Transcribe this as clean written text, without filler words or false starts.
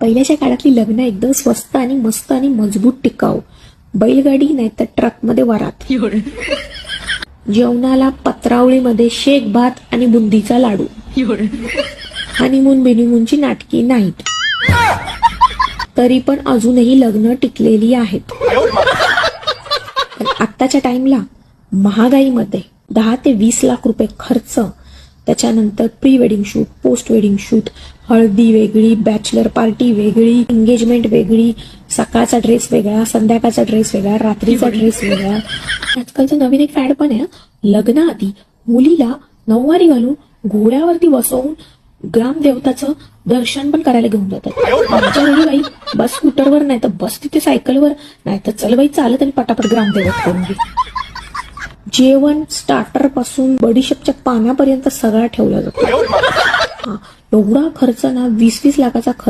पहिल्याच्या काळातली लग्न एकदम स्वस्त आणि मस्त आणि मजबूत टिकाऊ. बैलगाडी नाही तर ट्रकमध्ये वरात. जेवणाला पत्रावळीमध्ये शेक भात आणि बुंदीचा लाडू. हनीमून बिनीमूनची नाटकी नाहीत. तरी पण अजूनही लग्न टिकलेली आहेत. पण आत्ताच्या टाइमला महागाईमध्ये 10 ते 20 लाख रुपये खर्च, त्याच्यानंतर pre wedding shoot, post wedding shoot, हळदी वेगळी, बॅचलर पार्टी वेगळी, एंगेजमेंट वेगळी, सकाळचा ड्रेस वेगळा, संध्याकाळचा ड्रेस वेगळा, रात्रीचा ड्रेस वेगळा. आजकालचं नवीन एक फॅड पण आहे. लग्नाआधी मुलीला नऊवारी घालून घोड्यावरती बसवून ग्रामदेवताचं दर्शन पण करायला घेऊन जातात. आमच्या वेळी बाई बस स्कूटरवर नाही तर बस तिथे सायकलवर, नाही तर चल बाई चालत आणि पटापट ग्रामदेवत करून घे. जेवण स्टार्टर पासून बडीशेपच्या पाण्यापर्यंत सगळा ठेवला जातो. एवढा खर्च ना, 20-20 लाखाचा खर्च